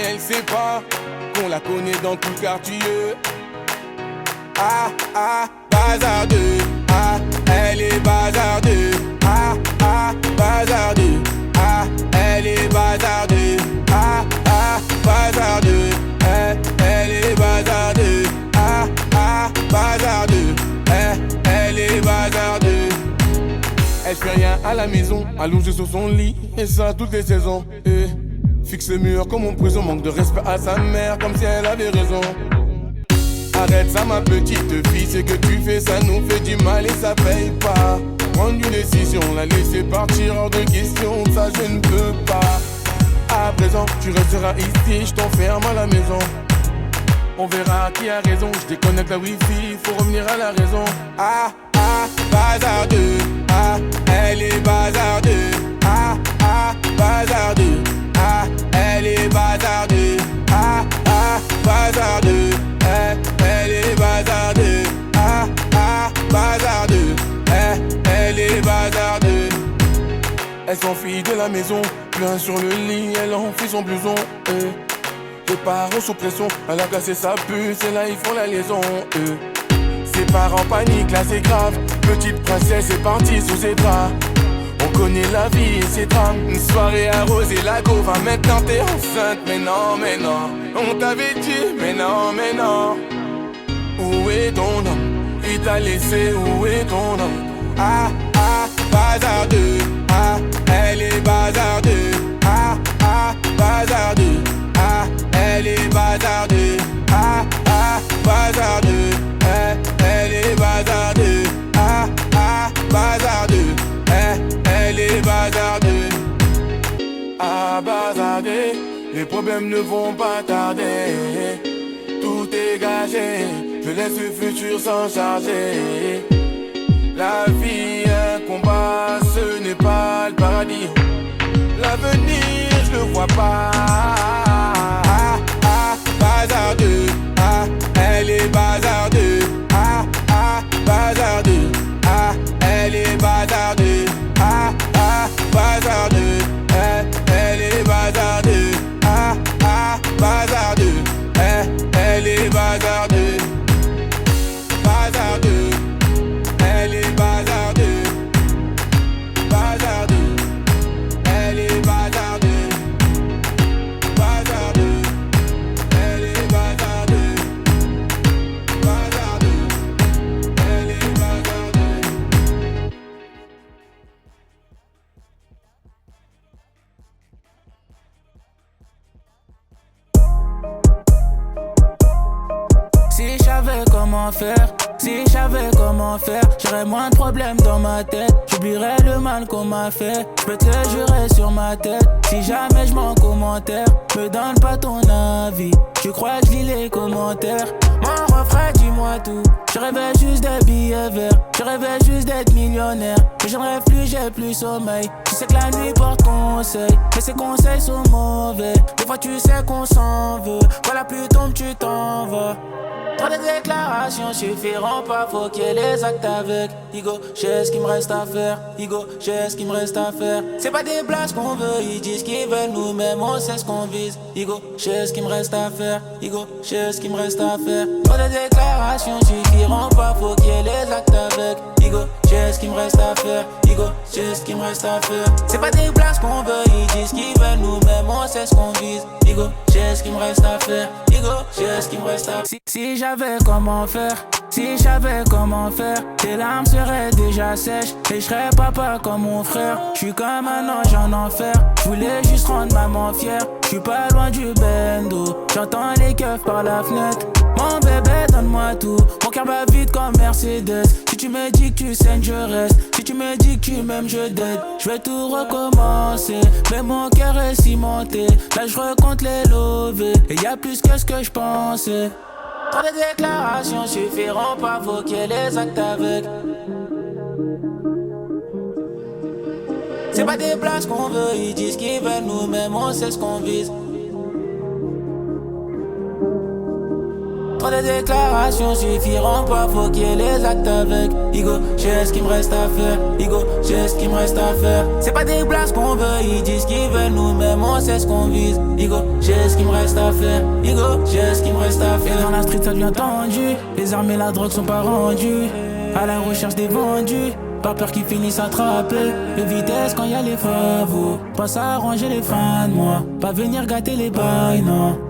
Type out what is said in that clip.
elle sait pas qu'on la connaît dans tout le quartier. Ah, ah, bazardeux. Ah, elle est bazardeux. Ah, ah, bazardeux. Ah, elle est bazardeux. Ah, ah, bazardeux. Elle est bazardeux. Ah, ah, bazardeux. Elle est bazardeux. Elle fait rien à la maison, allongée sur son lit, et ça toutes les saisons. Fixe le mur comme en prison, manque de respect à sa mère, comme si elle avait raison. Arrête ça ma petite fille, ce que tu fais ça nous fait du mal et ça paye pas. Prendre une décision, la laisser partir hors de question, ça je ne peux pas. À présent tu resteras ici, je t'enferme à la maison. On verra qui a raison, je déconnecte la wifi, faut revenir à la raison. Ah, ah, bazardeux. Ah, elle est bazardeux. Ah, ah, bazardeux. Ah, elle est bazardeux. Ah, ah, bazardeux. Elle est bazardeux. Ah, ah, bazardeux. Elle est bazardeux. Elle s'enfuit de la maison, plein sur le lit, elle enfuit son blouson. Les parents sous pression, elle a cassé sa puce et là ils font la liaison. Ses parents paniquent, là c'est grave. Petite princesse est partie sous ses draps. On connaît la vie et ses drames. Une soirée arrosée, la go va maintenant t'es enceinte. Mais non, mais non, on t'avait dit, mais non, mais non. Où est ton homme? Il t'a laissé, où est ton homme? Ah, ah, bazardeux. Ah, elle est bazardeux. Ah, ah, bazardeux. Ah, elle est bazardeux. Ah, ah, bazardeux. Elle est bazardeux. Ah, ah, bazardeux. Elle est bazardeux. Ah, bazardeux. Les problèmes ne vont pas tarder. Tout est gagé. Je laisse le futur s'en charger. La vie est un combat, ce n'est pas le paradis. L'avenir, je le vois pas. Ah, ah, bazardeux. Ah, elle est bazardeux. Ah, ah, bazardeux. Ah, elle est bazardeux. Ah, ah, bazardeux. Elle est bazardeux. Ah, ah, bazardeux. Elle est bazardeux. Bazardeux. Elle est bazardeux. Bazardeux. Elle est bazardeux. Bazardeux. Elle est bazardeux. Bazardeux. Elle est bazardeux. Si je savais comment faire, si je savais comment faire, j'aurais moins de problèmes dans ma tête. J'oublierais le mal qu'on m'a fait. Je peux te le jurer sur ma tête. Si jamais je m'en commentaire, me donne pas ton avis. Tu crois que je lis les commentaires? Mon refrain, dis-moi tout. Je rêvais juste des billets verts. Je rêvais juste d'être millionnaire. Mais j'en rêve plus, j'ai plus sommeil. Tu sais que la nuit porte conseil, mais ces conseils sont mauvais. Des fois tu sais qu'on s'en veut. Quand la pluie tombe, tu t'en vas. Trop de déclarations suffiront pas, faut qu'il y ait les actes avec. Igo, j'ai ce qu'il me reste à faire. Igo, j'ai ce qu'il me reste à faire. C'est pas des blagues qu'on veut, ils disent qu'ils veulent, nous-mêmes on sait ce qu'on vise. Igo, j'ai ce qu'il me reste à faire. Igo, j'ai ce qu'il me reste à faire. Trop de déclarations suffiront pas, faut qu'il y ait les actes avec. Igo, j'ai ce qu'il me reste à faire. Igo, j'ai ce qu'il me reste à faire. C'est pas des blagues qu'on veut, ils disent qu'ils veulent, nous-mêmes on sait ce qu'on vise. Igo, j'ai ce qu'il me reste à faire. Igo, j'ai ce qu'il me reste à faire. Si j'avais comment faire, si je savais comment faire, tes larmes seraient déjà sèches et je serais papa comme mon frère. Je suis comme un ange en enfer, je voulais juste rendre maman fière. Je suis pas loin du bendo, j'entends les keufs par la fenêtre. Mon bébé, donne-moi tout, mon cœur bat vite comme Mercedes. Si tu me dis que tu saignes, je reste. Si tu me dis que tu m'aimes, je dead. Je vais tout recommencer, mais mon cœur est cimenté. Là je recompte les lovés, et y a plus que ce que je pensais. Trop de déclarations suffiront pas, faut qu'il y ait les actes avec. C'est pas des places qu'on veut, ils disent qu'ils veulent, nous-mêmes on sait ce qu'on vise. Trop discours, les déclarations suffiront pas, faut qu'il y ait les actes avec. Igo, j'ai ce qu'il me reste à faire. Igo, j'ai ce qu'il me reste à faire. C'est pas des blagues qu'on veut, ils disent qu'ils veulent, nous-mêmes on sait ce qu'on vise. Igo, j'ai ce qu'il me reste à faire. Igo, j'ai ce qu'il me reste à faire. Et dans la street ça devient tendu, les armes et la drogue sont pas rendues. À la recherche des vendus, pas peur qu'ils finissent attrapés. De vitesse quand y a les favos, pas s'arranger les fans, moi. Pas venir gâter les bails, non.